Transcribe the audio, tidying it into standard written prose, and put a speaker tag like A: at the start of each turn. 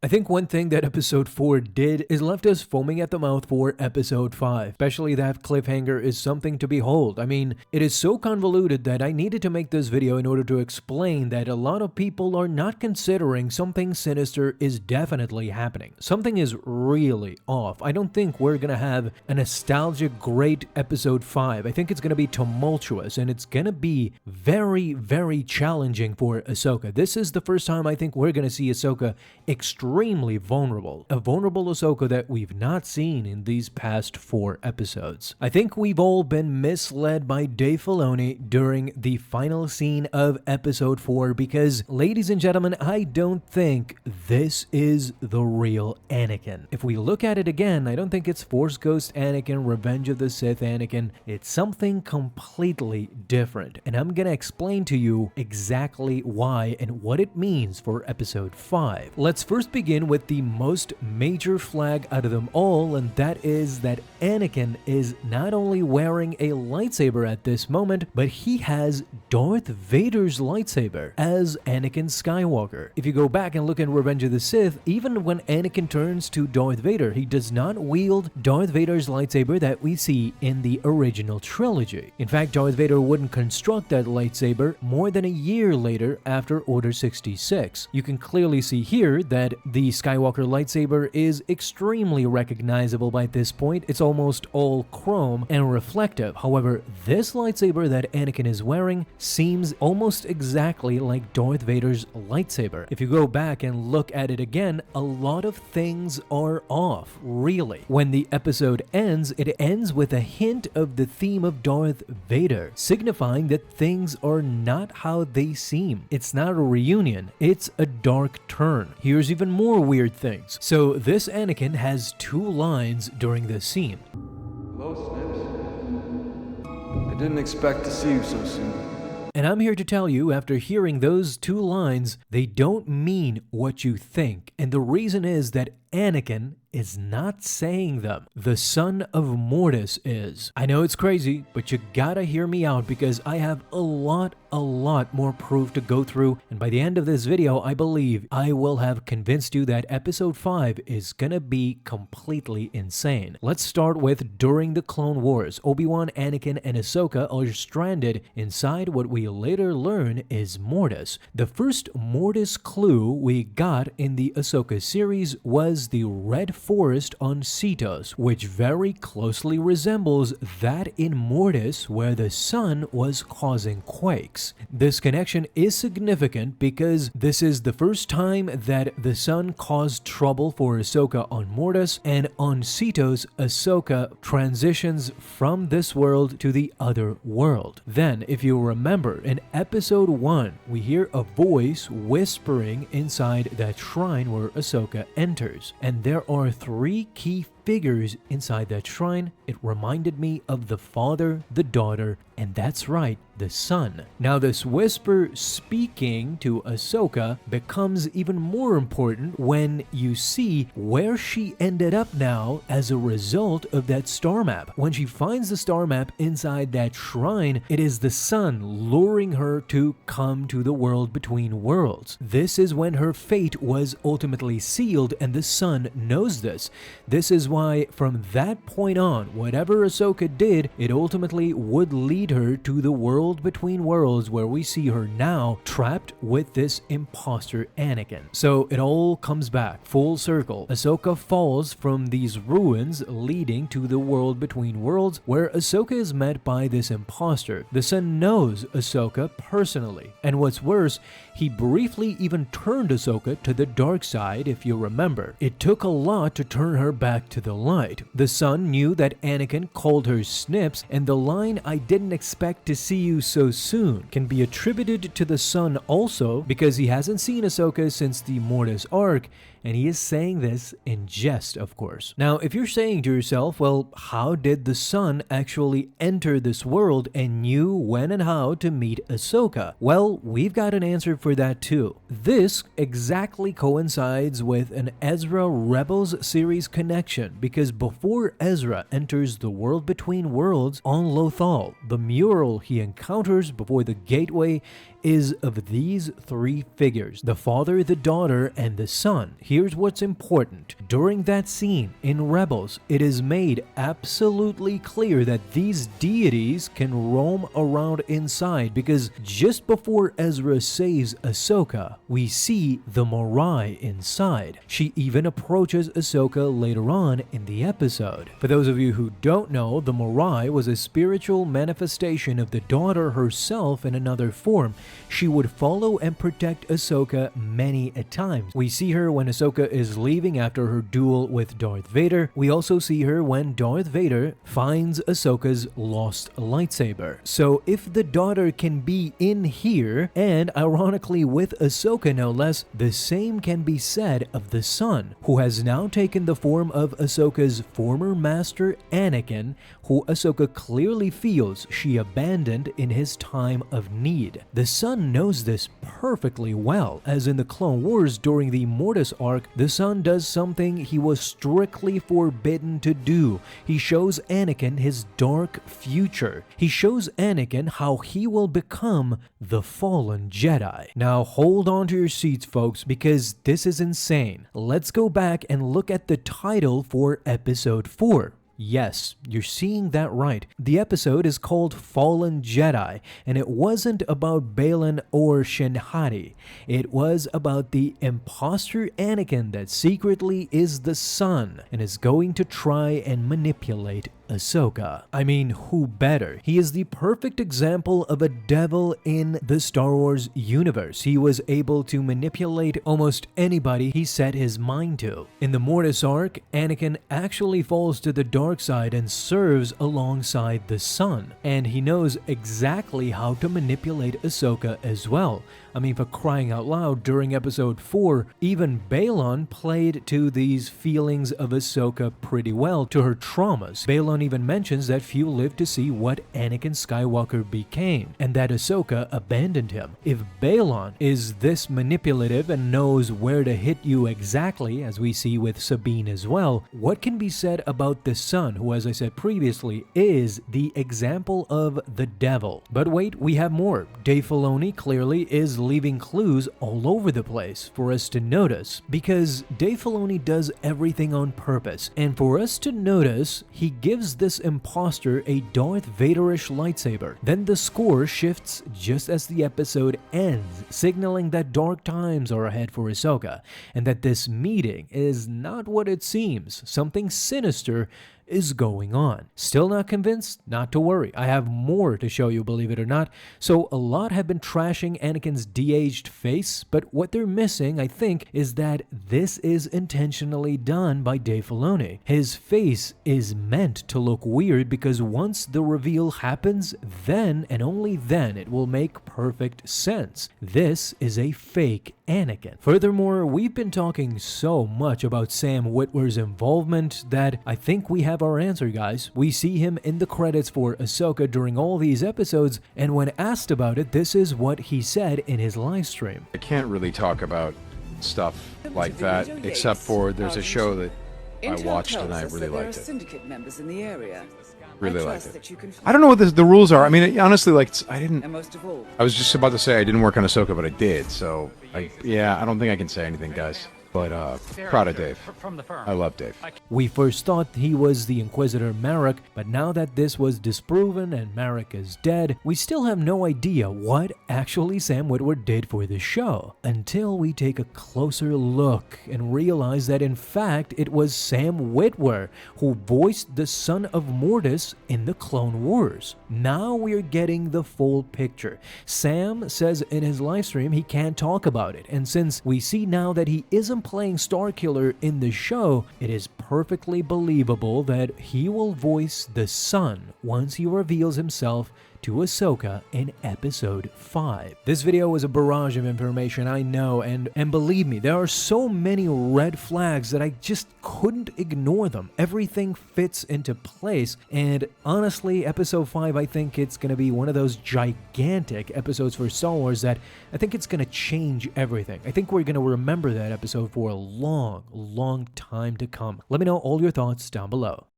A: I think one thing that episode 4 did is left us foaming at the mouth for episode 5. Especially that cliffhanger is something to behold. I mean, it is so convoluted that I needed to make this video in order to explain that a lot of people are not considering something sinister is definitely happening. Something is really off. I don't think we're gonna have a nostalgic great episode 5. I think it's gonna be tumultuous and it's gonna be very, very challenging for Ahsoka. This is the first time I think we're gonna see Ahsoka extremely vulnerable. A vulnerable Ahsoka that we've not seen in these past 4 episodes. I think we've all been misled by Dave Filoni during the final scene of episode 4 because, ladies and gentlemen, I don't think this is the real Anakin. If we look at it again, I don't think it's Force Ghost Anakin, Revenge of the Sith Anakin. It's something completely different, and I'm gonna explain to you exactly why and what it means for episode 5. Let's first begin with the most major flag out of them all, and that is that Anakin is not only wearing a lightsaber at this moment, but he has Darth Vader's lightsaber as Anakin Skywalker. If you go back and look at Revenge of the Sith, even when Anakin turns to Darth Vader, he does not wield Darth Vader's lightsaber that we see in the original trilogy. In fact, Darth Vader wouldn't construct that lightsaber more than a year later after Order 66. You can clearly see here that the Skywalker lightsaber is extremely recognizable by this point. It's almost all chrome and reflective. However, this lightsaber that Anakin is wearing seems almost exactly like Darth Vader's lightsaber. If you go back and look at it again, a lot of things are off, really. When the episode ends, it ends with a hint of the theme of Darth Vader, signifying that things are not how they seem. It's not a reunion, it's a dark turn. Here's even more weird things. So this Anakin has 2 lines during this scene.
B: Hello, Snips. I didn't expect to see you so soon.
A: And I'm here to tell you, after hearing those 2 lines, they don't mean what you think. And the reason is that Anakin is not saying them. The Son of Mortis is. I know it's crazy, but you gotta hear me out because I have a lot more proof to go through, and by the end of this video, I believe I will have convinced you that episode 5 is gonna be completely insane. Let's start with during the Clone Wars. Obi-Wan, Anakin, and Ahsoka are stranded inside what we later learn is Mortis. The first Mortis clue we got in the Ahsoka series was the Red Forest on Cetos, which very closely resembles that in Mortis where the sun was causing quakes. This connection is significant because this is the first time that the sun caused trouble for Ahsoka on Mortis, and on Cetos, Ahsoka transitions from this world to the other world. Then, if you remember, in episode 1, we hear a voice whispering inside that shrine where Ahsoka enters, and there are 3 key figures inside that shrine. It reminded me of the father, the daughter, and that's right, the son. Now this whisper speaking to Ahsoka becomes even more important when you see where she ended up now as a result of that star map. When she finds the star map inside that shrine, it is the sun luring her to come to the world between worlds. This is when her fate was ultimately sealed, and the sun knows this. This is why from that point on, whatever Ahsoka did, it ultimately would lead her to the world between worlds where we see her now trapped with this imposter Anakin. So it all comes back, full circle. Ahsoka falls from these ruins leading to the world between worlds where Ahsoka is met by this imposter. The Son knows Ahsoka personally, and what's worse, he briefly even turned Ahsoka to the dark side, if you remember. It took a lot to turn her back to the light. The Son knew that Anakin called her Snips, and the line "I didn't expect to see you so soon" can be attributed to the Son also because he hasn't seen Ahsoka since the Mortis arc, and he is saying this in jest, of course. Now, if you're saying to yourself, well, how did the Son actually enter this world and knew when and how to meet Ahsoka? Well, we've got an answer for that too. This exactly coincides with an Ezra Rebels series connection. because before Ezra enters the world between worlds on Lothal, the mural he encounters before the gateway is of these three figures: the father, the daughter, and the son. Here's what's important. During that scene in Rebels, it is made absolutely clear that these deities can roam around inside, because just before Ezra saves Ahsoka, we see the Morai inside. She even approaches Ahsoka later on in the episode. For those of you who don't know, the Morai was a spiritual manifestation of the daughter herself in another form. She would follow and protect Ahsoka many a times. We see her when Ahsoka is leaving after her duel with Darth Vader. We also see her when Darth Vader finds Ahsoka's lost lightsaber. So if the daughter can be in here, and ironically with Ahsoka no less, the same can be said of the son, who has now taken the form of Ahsoka's former master Anakin, who Ahsoka clearly feels she abandoned in his time of need. The son knows this perfectly well, as in the Clone Wars during the Mortis arc, the son does something he was strictly forbidden to do. He shows Anakin his dark future. He shows Anakin how he will become the fallen Jedi. Now hold on to your seats, folks, because this is insane. Let's go back and look at the title for episode 4. Yes, you're seeing that right. The episode is called Fallen Jedi, and it wasn't about Baylan or Shinhati. It was about the imposter Anakin that secretly is the son and is going to try and manipulate Ahsoka. I mean, who better? He is the perfect example of a devil in the Star Wars universe. He was able to manipulate almost anybody he set his mind to. In the Mortis arc, Anakin actually falls to the dark side and serves alongside the son, and he knows exactly how to manipulate Ahsoka as well. I mean, for crying out loud, during episode 4, even Baylan played to these feelings of Ahsoka pretty well, to her traumas. Baylan even mentions that few lived to see what Anakin Skywalker became, and that Ahsoka abandoned him. If Baylan is this manipulative and knows where to hit you exactly, as we see with Sabine as well, what can be said about the son, who, as I said previously, is the example of the devil? But wait, we have more. Dave Filoni clearly is leaving clues all over the place for us to notice, because Dave Filoni does everything on purpose, and for us to notice, he gives this imposter a Darth Vader-ish lightsaber. Then the score shifts just as the episode ends, signaling that dark times are ahead for Ahsoka, and that this meeting is not what it seems. Something sinister is going on. Still not convinced? Not to worry. I have more to show you, believe it or not. So a lot have been trashing Anakin's de-aged face, but what they're missing, I think, is that this is intentionally done by Dave Filoni. His face is meant to look weird because once the reveal happens, then and only then it will make perfect sense. This is a fake Anakin. Furthermore, we've been talking so much about Sam Witwer's involvement that I think we have our answer, guys. We see him in the credits for Ahsoka during all these episodes, and when asked about it, this is what he said in his live stream.
C: I can't really talk about stuff like that, except for there's a show that I watched and I really liked it.
D: Syndicate members in the area.
C: Really liked it. I don't know what the rules are. I mean, honestly, like,
D: And most of all,
C: I was just about to say I didn't work on Ahsoka, but I did. So, yeah, I don't think I can say anything, guys. But proud of Dave. I love Dave.
A: We first thought he was the Inquisitor Marek, but now that this was disproven and Marek is dead, we still have no idea what actually Sam Witwer did for the show, until we take a closer look and realize that in fact it was Sam Witwer who voiced the Son of Mortis in the Clone Wars. Now we're getting the full picture. Sam says in his livestream he can't talk about it, and since we see now that he isn't playing Starkiller in the show, it is perfectly believable that he will voice the son once he reveals himself to Ahsoka in Episode 5. This video was a barrage of information, I know, and believe me, there are so many red flags that I just couldn't ignore them. Everything fits into place, and honestly, Episode 5, I think it's going to be one of those gigantic episodes for Star Wars that I think it's going to change everything. I think we're going to remember that episode for a long, long time to come. Let me know all your thoughts down below.